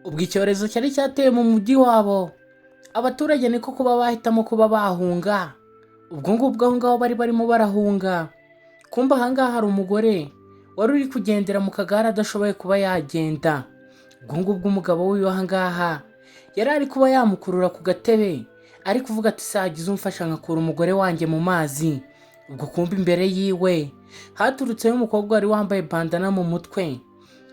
ubwo icyorezo cyari cyateye mu mujyi wabo, abaturage niko kuba bahitamo kuba bahunga. Ubwo ngubwo aho ngaho bari barimo barahunga, kumba aha ngaha hari umugore wari uri kugendera mu kagare adashoboye kuba yagenda. Ubwo ngubwo umugabo w'iwe aha ngaha yari ari kuba yamukurura ku gatebe, ari kuvuga ati sagize umfasha nkakura umugore wanjye mu mazi. Ubwo kumba imbere yiwe haturutseho umukobwa wari wambaye bandana mu mutwe,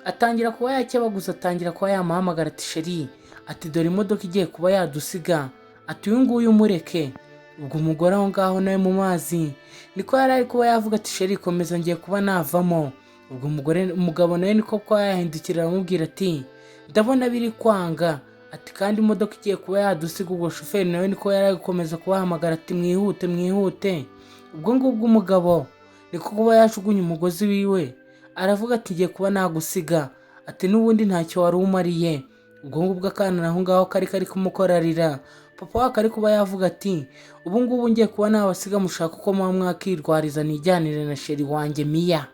atangira kuba yakebaguza, atangira kuba yamuhamagara ati sheri, ati dore imodoka igiye kuba yadusiga, ati uyu nguyu umureke. Ubwo umugore aho ngaho nawe mu mazi niko yari ari kuba yavuga ati sheri komeza ngiye kuba navamo. Ubwo umugabo nawe niko kuba yahindukira aramubwira ati ndabona biri kwanga, ati kandi imodoka igiye kuba yadusiga. Ubwo shoferi nawe niko yari ari gukomeza kubahamagara ati mwihute mwihute. Ubwo ngubwo umugabo niko kuba yajugunye umugozi wiwe, aravuga ati ngiye kuba nagusiga, ati n'ubundi ntacyo wari umariye. Ubwo ngubwo akana naho ngaho kari kumukorarira, papa wa kari kuba yavuga ati ubu ngubu ngiye kuba nabasiga mushaka uko muba mwakirwariza nijyanire na sheri wanjye Mia.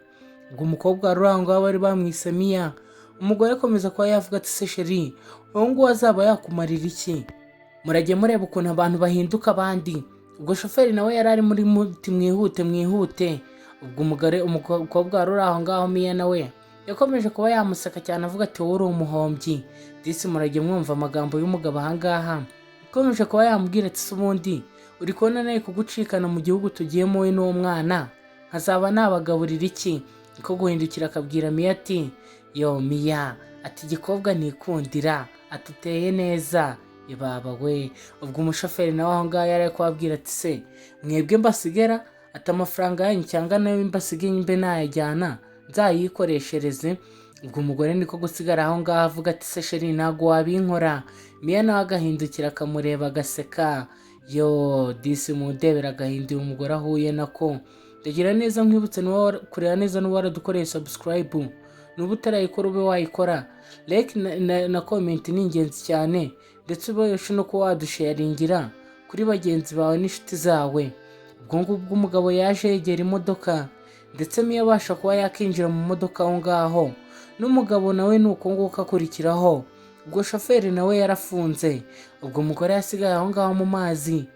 Ubwo umukobwa wari aho ngaho bari bamwise Mia, umugore akomeza kuba yavuga ati se sheri ubu ngubu azaba yakumarira iki? Murajye mureba ukuntu abantu bahinduka abandi. Ubwo shoferi nawe yari ari muri muti mwihute mwihute. Ubwo umukobwa wari aho ngaho Mia nawe yakomeje kuba yamuseka cyane avuga ati wowe uri umuhombyi. Disi murajye mwumva amagambo y'umugabo aha ngaha, yakomeje kuba yamubwira ati ubundi uri kubona nawe kugucikana mu gihugu tugiyemo wowe n'uwo mwana, nkazaba nabagaburira iki? Niko guhindukira akabwira Mia ati yo Mia, ati igikobwa nikundira, ati uteye neza ibaba we. Ubwo umushoferi nawe aho ngaho yari kubabwira ati se mwebwe mbasigera, ati amafaranga yanyu cyangwa nawe mbasigaye mbe nayajyana nzayikoreshereze. Ubwo umugore niko gusigara aho ngaho avuga ati se sheri ntago wabinkora. Mia nawe agahindukira akamureba agaseka. Yo disi mudebera agahindura umugore ahuye nako. Ndagira neza nkwibutse kureba neza n'uba waradukoreye subscribe, n'ubu utarayikora ube wayikora. Like na comment ni ingenzi cyane, ndetse ubayoshe no kuba wadusharingira kuri bagenzi bawe n'inshuti zawe. Ubwo ngubwo umugabo yaje yegera imodoka, ndetse Mia abasha kuba yakinjira mu modoka aho ngaho, n'umugabo nawe nuko nguko akurikiraho. Ubwo shoferi nawe yarafunze. Ubwo umugore yasigaye aho ngaho mu mazi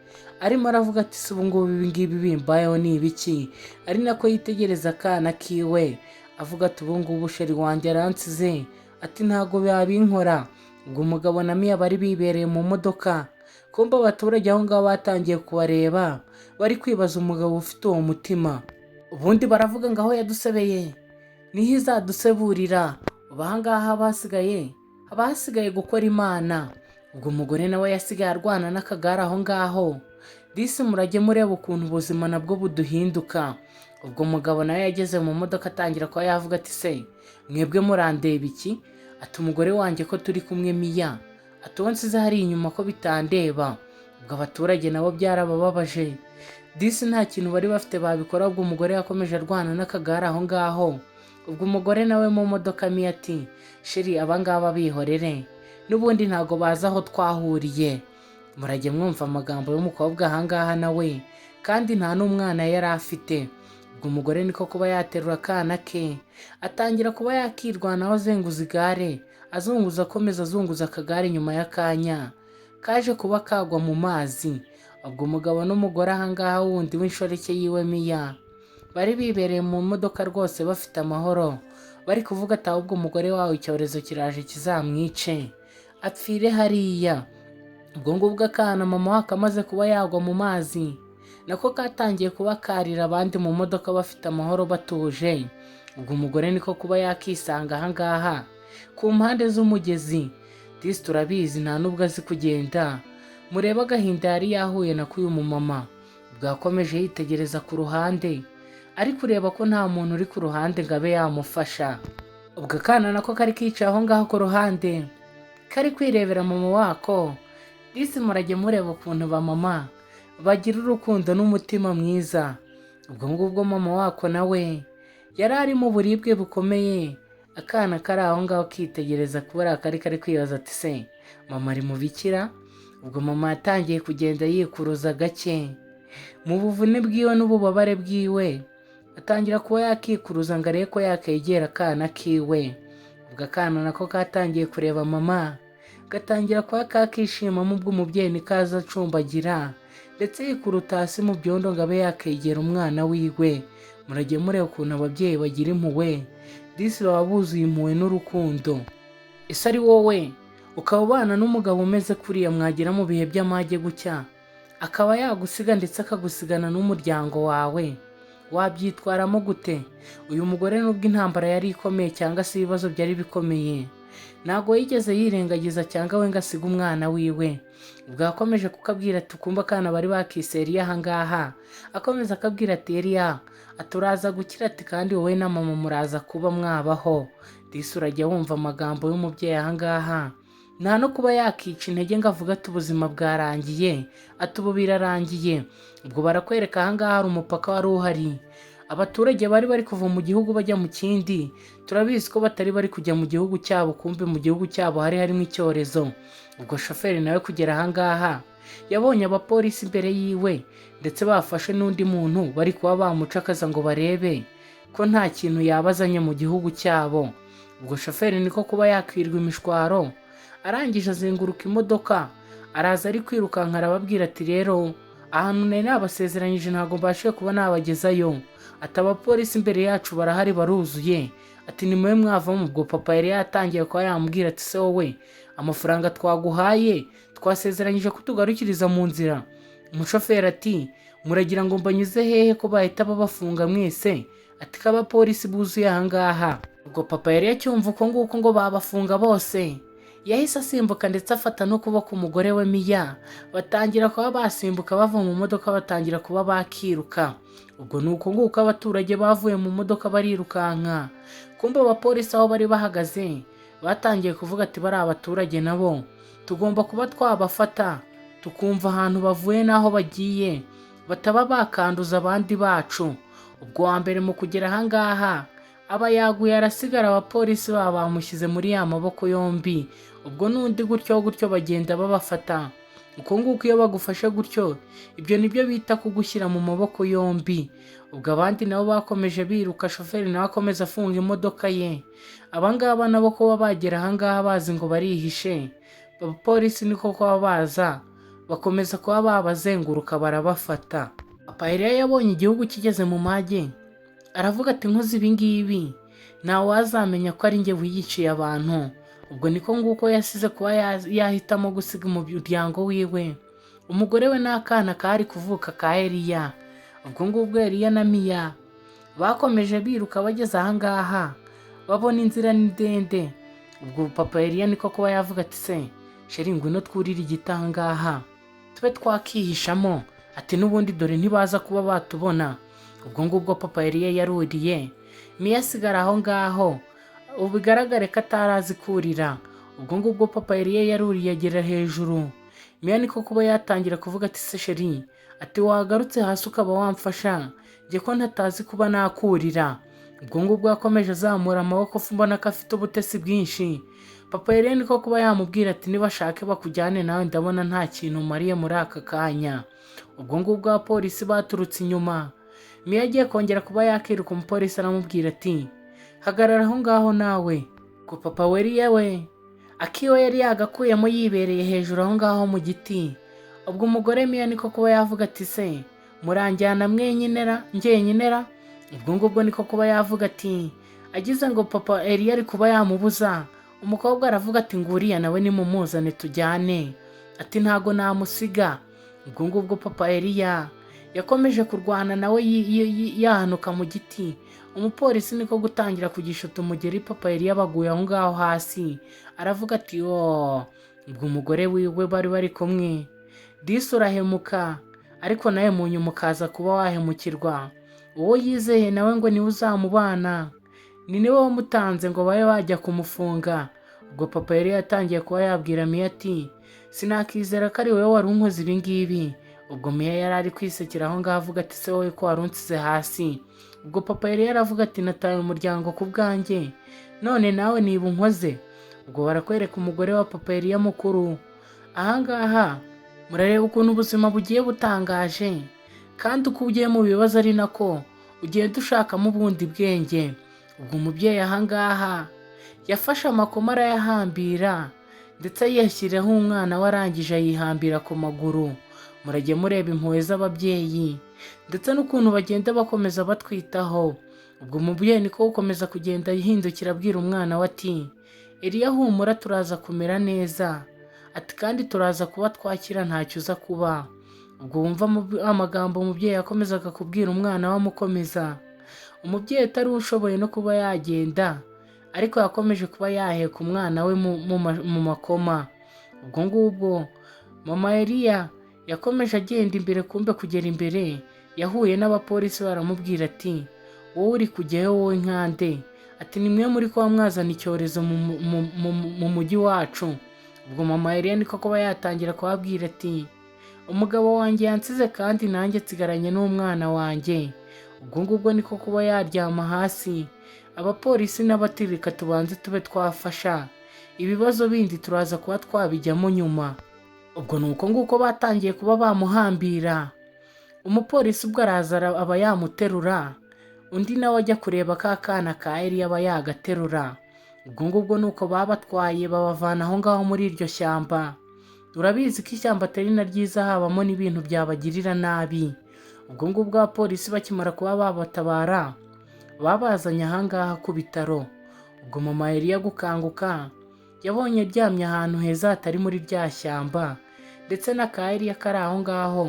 arimo aravuga ati se ubu ngubu ibi ngibi bimbayeho ni ibiki? Ari nako yitegereza akana kiwe avuga ati ubu ngubu sheri wanjye aransize, ati ntago yabinkora. Ubwo umugabo na Mia bari bibereye mu modoka, kumba abaturage aho ngaho batangiye kubareba bari kwibaza umugabo ufite uwo mutima. Ubundi baravuga ngo aho yadusebeye niho izaduseburira. Ubu aha ngaha haba hasigaye gukora Imana. Ubwo umugore nawe yasigaye arwana n'akagare aho ngaho. Disi murajye mureba ukuntu ubuzima nabwo buduhinduka. Ubwo umugabo nawe yageze mu modoka atangira kuba yavuga ati se mwebwe murandeba iki? Ati umugore wanjye ko turi kumwe Mia, ati uwo nsize hari inyuma ko bitandeba. Ubwo abaturage nabo byarabababaje. Disi nta kintu bari bafite babikora. Ubwo umugore yakomeje arwana n'akagare aho ngaho. Ubwo umugore nawe mu modoka Mia ati sheri abangaba bihorere, n'ubundi ntago baza aho twahuriye. Murajye mwumva amagambo y'umukobwa aha ngaha nawe, kandi nta n'umwana yari afite. Ubwo umugore niko kuba yaterura akana ke, atangira kuba yakirwanaho azenguza igare, azunguza akomeza azunguza akagare. Nyuma y'akanya kaje kuba kagwa mu mazi. Ubwo umugabo n'umugore aha ngaha wundi w'inshoreke yiwe Mia bari bibereye mu modoka rwose bafite amahoro, bari kuvuga ati ahubwo umugore wawe icyorezo kiraje kizamwice apfire hariya. Ubwo ngubwo akana mama wako amaze kuba yagwa mu mazi, nako katangiye kuba karira abandi mu modoka bafite amahoro batuje. Ubwo umugore niko kuba yakisanga aha ngaha ku mpande z'umugezi. Disi turabizi nta nubwo azi kugenda. Mureba agahinda yari yahuye na k'uyu mumama. Bwakomeje yitegereza ku ruhande, ari kureba ko nta muntu uri ku ruhande ngo abe yamufasha. Ubwo akana nako kari kicaye aho ngaho ku ruhande, kari kwirebera mama wako. Disi murajye mureba ukuntu bamama bagira urukundo n'umutima mwiza. Ubwo ngubwo mama wako nawe yari ari mu buribwe bukomeye. Akana kari aho ngaho kitegereza kubera kari kwibaza ati se mama ari mu bikira? Ubwo mama yatangiye kugenda yikuruza gake mu buvune bwiwe n'ububabare bwiwe, atangira kuba yakikuruza ngo arebe ko yakegera akana kiwe. Ubwo akana nako katangiye kureba mama gatangira kuba kakishimamo ubwo umubyeyi nikaza acumbagira ndetse yikuruta hasi mu byondo ngo abe yakegera umwana wiwe. Murajye mureba ukuntu ababyeyi bagira impuhwe, disi baba buzuye impuhwe n'urukundo. Ese ari wowe ukaba ubana n'umugabo umeze kuriya, mwagera mu bihe by'amage gutya akaba yagusiga ndetse akagusigana n'umuryango wawe, wabyitwaramo gute? Uyu mugore nubwo intambara yari ikomeye cyangwa se ibibazo byari bikomeye, ntabwo yigeze yirengagiza cyangwa we ngo asige umwana wiwe. Ubwo yakomeje kukabwira ati ukumva akana bari bakise Eliya ahangaha, akomeza akabwira ati Eliya aturaza gukira ati kandi wowe na mama muraza kuba mwabaho. Disi urajya wumva amagambo y'umubyeyi ahangaha, nta no kuba yakica intege ngo avuga ati ubuzima bwarangiye, ati ubu birarangiye. Ubwo barakwereka ahangaha hari umupaka wari uhari, abaturage bari kuva mu gihugu bajya mu kindi. Turabizi ko batari bari kujya mu gihugu cyabo, kumbe mu gihugu cyabo harimo icyorezo. Ubwo shoferi nawe kugera ahangaha yabonye abapolisi imbere yiwe ndetse bafashe n'undi muntu bari kuba bamucakaza ngo barebe ko nta kintu yabazanye mu gihugu cyabo. Ubwo shoferi niko kuba yakwirwa imishwaro, arangije azenguruka imodoka, araza ari kwirukanka arababwira ati rero ahantu nari nabasezeranyije ntabwo mbashiye kuba nabagezayo, ati abapolisi imbere yacu barahari baruzuye, ati ni mwe mwavamo. Ubwo papa yari yatangiye kuba yamubwira ati se wowe amafaranga twaguhaye twasezeranyije kutugarukiriza mu nzira. Umushoferi ati muragira ngo mbanyuze hehe ko bahita babafunga mwese, ati ko abapolisi buzuye ahangaha. Ubwo papa yari yacyumva uko nguko ngo babafunga bose, yahise asimbuka ndetse afata n'ukuboko umugore we Miya, batangira kuba basimbuka bava mu modoka, batangira kuba bakiruka. Ubwo ni uko nguko abaturage bavuye mu modoka barirukanka, kumbe abapolisi aho bari bahagaze batangiye kuvuga ati bari abaturage nabo tugomba kuba twabafata tukumva ahantu bavuye n'aho bagiye, bataba bakanduza abandi bacu. Ubwo wa mbere mu kugera ahangaha aba yaguye arasigara, abapolisi baba bamushyize muri ya maboko yombi. Ubwo n'undi gutyo bagenda babafata. Uko nguko iyo bagufashe gutyo, ibyo nibyo bita kugushyira mu maboko yombi. Ubwo abandi nabo bakomeje biruka, shoferi nawe akomeza afunga imodoka ye. Abangaba nabo kuba bagera ahangaha bazi ngo barihishe, abapolisi niko kuba baza bakomeza kuba babazenguruka barabafata. Papa Eliya yabonye igihugu kigeze mu mage, aravuga ati nkoze ibi ngibi ntawe wazamenya ko ari njye wiyiciye abantu. Ubwo niko nguko yasize kuba yahitamo gusiga umuryango wiwe, umugore we n'akana kari kuvuka ka Eliya. Ubwo ngubwo Eliya na Miya bakomeje biruka bageze ahangaha, babona inzira ni ndende. Ubwo papa Eliya niko kuba yavuga ati se sheri ngwino twurire igiti ahangaha tube twakihishamo, ati n'ubundi dore ntibaza kuba batubona. Ubwo ngubwo papa Eliya yaruriye, Miya asigara aho ngaho, ubu bigaragare ko atarazi kurira. Ubwo ngubwo papa Eliya yaruriye agera hejuru, Miya niko kuba yatangira kuvuga ati se sheri, ati wagarutse hasi ukaba wamfasha njye ko ntatazi kuba nakurira. Ubwo ngubwo yakomeje azamura amaboko, mbona ko afite ubutesi bwinshi. Papa Eliya niko kuba yamubwira ati nibashake bakujyane nawe, ndabona nta kintu umariye muri aka kanya. Ubwo ngubwo abapolisi baturutse inyuma, Miya agiye kongera kuba yakiruka, umupolisi aramubwira ati hagarara aho ngaho nawe. Ko papa Eliya we akiwe yari yagakuyemo yibereye hejuru aho ngaho mu giti. Ubwo umugore Miya niko kuba yavuga ati se muranjyana njyenyinera. Ubwo ngubwo niko kuba yavuga ati agize ngo papa Eliya ari kuba yamubuza, umukobwa aravuga ati nguriya nawe nimumuzane tujyane, ati ntago namusiga. Ubwo ngubwo papa Eliya yakomeje kurwana nawe yahanuka mu giti. Umupolisi niko gutangira kugishuta umugeri, papa Eliya baguye aho ngaho hasi, aravuga ati ubwo umugore wiwe bari kumwe, disi urahemuka, ariko nawe mu nyuma ukaza kuba wahemukirwa. Uwo yizeye nawe ngo niwe uzamubana, ni niwe wamutanze ngo babe bajya kumufunga. Ubwo papa Eliya yatangiye kuba yabwira Miya ati sinakizera ko ari wowe wari unkoze ibi ngibi. Ubwo Miya yari ari kwisekera aho ngaho avuga ati se wowe ko warunsize hasi. Ubwo papa Eliya aravuga ati nataye umuryango ku bwanjye, none nawe niba unkoze. Ubwo barakwereka umugore wa papa Eliya mukuru. Ahangaha murareba ukuntu ubuzima bugiye butangaje, kandi uko ugiye mu bibazo ari nako ugiye dushakamo ubundi bwenge. Ubwo umubyeyi ahangaha yafashe amakoma arayahambira ndetse yiyashyiriyeho umwana we arangije ayihambira ku maguru. Murajye mureba impuhwe z'ababyeyi ndetse n'ukuntu bagenda bakomeza batwitaho. Ubwo umubyeyi niko gukomeza kugenda yihindukira abwira umwana we ati, Eliya humura turaza kumera neza, ati kandi turaza kuba twakira ntacyo uza kuba. Ubwo wumva amagambo umubyeyi yakomezaga kubwira umwana we amukomeza. Umubyeyi utari ushoboye no kuba yagenda, ariko yakomeje kuba yaheka umwana we mu makoma. Ubwo ngubwo mama Eliya yakomeje agenda imbere, kumbe kugera imbere yahuye n'abapolisi baramubwira ati, wowe uri kujyayo wowe nkande? Ati nimwe muri kuba mwazana icyorezo mu mujyi wacu. Ubwo mama Eliya niko kuba yatangira kubabwira ati, umugabo wanjye yansize kandi nanjye nsigaranye n'umwana wanjye. Ubwo ngubwo niko kuba yaryama hasi. Abapolisi n'abatirika tubanze tube twafasha, ibibazo bindi turaza kuba twabijyamo nyuma. Ubwo nuko nguko batangiye kuba bamuhambira. Umupolisi ubwo araza aba yamuterura, undi nawe ajya kureba ka kana ka Eliya aba yagaterura. Ubwo ngubwo nuko babatwaye babavana aho ngaho muri iryo shyamba. Urabizi ko ishyamba atari na ryiza, habamo n'ibintu byabagirira nabi. Ubwo ngubwo abapolisi bakimara kuba babatabara babazanye ahangaha ku bitaro. Ubwo mama Eliya gukanguka yabonye aryamye ahantu heza hatari muri rya shyamba, ndetse n'aka Eliya kari aho ngaho.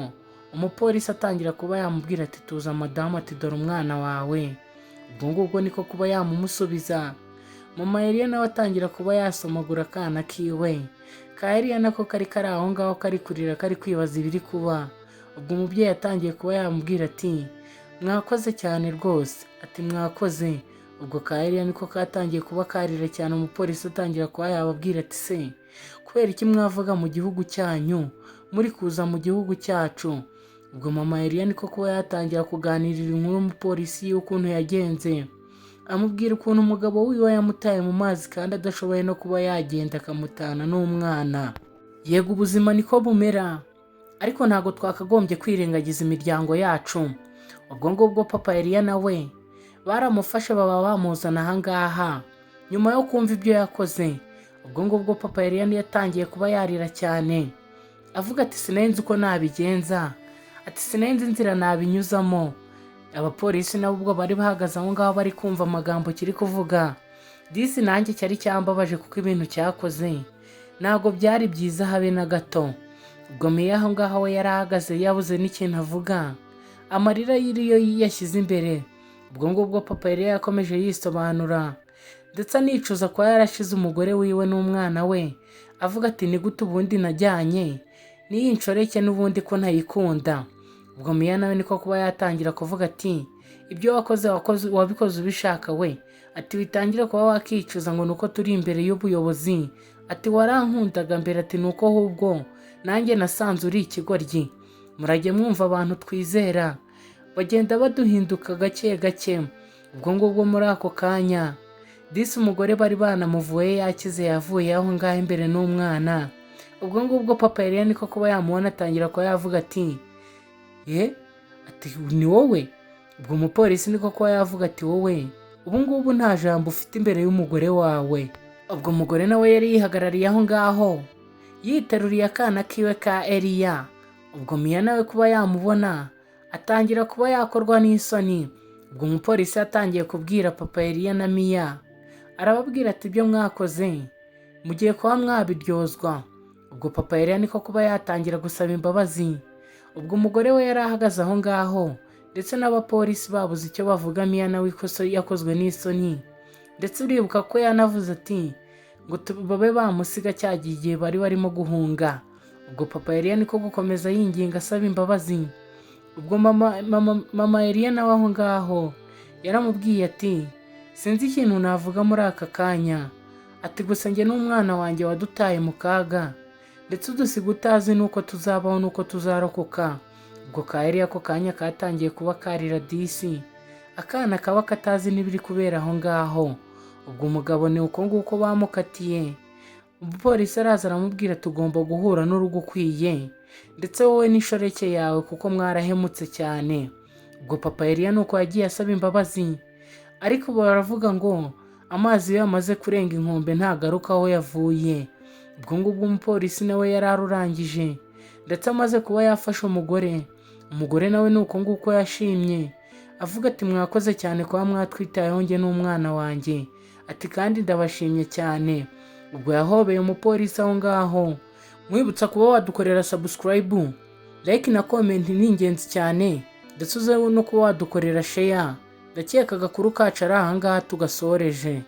Umupolisi atangira kuba yamubwira ati, tuza madamu, ati dore umwana wawe. Ubwo ngubwo niko kuba yamumusubiza. Mama Eliya nawe atangira kuba yasomagura akana kiwe. Ka Eliya nako kari aho ngaho kari kurira, kari kwibaza ibiri kuba. Ubwo umubyeyi atangiye kuba yamubwira ati, mwakoze cyane rwose, ati mwakoze. Ubwo ka Eliya niko katangiye kuba karira cyane. Umupolisi atangira kuba yababwira ati, se kubera iki mwavuga mu gihugu cyanyu muri kuza mu gihugu cyacu? Ubwo mama Eliya niko kuba yatangira kuganirira inkuru umupolisi y'ukuntu yagenze, amubwira ukuntu umugabo wiwe yamutaye mu mazi kandi adashoboye no kuba yagenda, akamutana n'umwana. Yego ubuzima niko bumera, ariko ntabwo twakagombye kwirengagiza imiryango yacu. Ubwo ngubwo papa Eliya nawe baramufashe baba bamuzana ahangaha nyuma yo kumva ibyo yakoze. Ubwo ngubwo papa Eliya yatangiye kuba yarira cyane, avuga ati sinenzi uko nabigenza, ati sinenzi inzira nabinyuzamo. Abapolisi nabo ubwo bari bahagaze aho ngaho bari kumva amagambo kiri kuvuga. Disi nanjye cyari cyambabaje kuko ibintu cyakoze ntabwo byari byiza habe na gato. Ubwo meya aho ngaho we yari ahagaze yabuze n'ikintu avuga, amarira yiriyo yashyize imbere. Ubwo ngubwo papa Eliya yakomeje yisobanura ndetse anicuza kuba yarashize umugore wiwe n'umwana we, avuga ati ni gute ubundi najyanye n'iyi nshoreke n'ubundi ko ntayikunda. Ubwo meya nawe niko kuba yatangira kuvuga ati, ibyo wakoze wabikoze ubishaka we, ati witangira kuba wakicuza ngo nuko turi imbere y'ubuyobozi, ati warankundaga mbere, ati nuko ahubwo nanjye nasanze uri ikigoryi. Murajye mwumva abantu twizera bagenda baduhinduka gake gake. Ubwo ngubwo muri ako kanya disi umugore bari banamuvuye yakize, yavuye aho ngaho imbere n'umwana. Ubwo ngubwo papa Eliya niko kuba yamubona atangira kuba yavuga ati, ati ni wowe? Ubwo umupolisi niko kuba yavuga ati, wowe ubu ngubu nta jambo ufite imbere y'umugore wawe. Ubwo umugore nawe yari yihagarariye aho ngaho yiteruriye akana kiwe ka Eliya. Ubwo Miya nawe kuba yamubona atangira kuba yakorwa n'isoni. Ubwo umupolisi yatangiye kubwira papa Eliya na Miya, arababwira ati ibyo mwakoze mugiye kuba mwabiryozwa. Ubwo papa Eliya niko kuba yatangira gusaba imbabazi. Ubwo umugore we yari ahagaze aho ngaho ndetse n'abapolisi babuze icyo bavuga. Miya nawe ikosa yakozwe n'isoni, ndetse uribuka ko yanavuze ati ngo babe bamusiga cyagiye igihe bari barimo guhunga. Ubwo papa Eliya niko gukomeza yinginga asaba imbabazi. Ubwo mama Eliya nawe aho ngaho yaramubwiye ati, sinzi ikintu navuga muri aka kanya, ati gusa njye n'umwana wanjye wadutaye mu kaga, ndetse udusiga utazi nuko tuzabaho nuko tuzarokoka. Ubwo ka Eliya ako kanya katangiye kuba karira disi, akana kaba katazi n'ibiri kubera aho ngaho. Ubwo umugabo ni uko nguko bamukatiye. Umupolisi araza aramubwira tugomba guhura n'urugukwiye, ndetse wowe n'inshoreke yawe kuko mwarahemutse cyane. Ubwo papa Eliya nuko yagiye asaba imbabazi, ariko baravuga ngo amazi iyo yamaze kurenga inkombe ntagaruka aho yavuye. ubwo ngubwo umupolisi nawe yari arurangije ndetse amaze kuba yafasha umugore nawe ni uko nguko yashimye avuga ati mwakoze cyane kuba mwatwitayeho njye n'umwana wanjye, ati kandi ndabashimye cyane. Ubwo yahobeye umupolisi aho ngaho. Mwibutsa kuba wadukorera subscribe, like na comment ni ingenzi cyane, ndetse uze no kuba wadukorera share. Ndakeka agakuru kacu ari aha ngaha tugasoreje.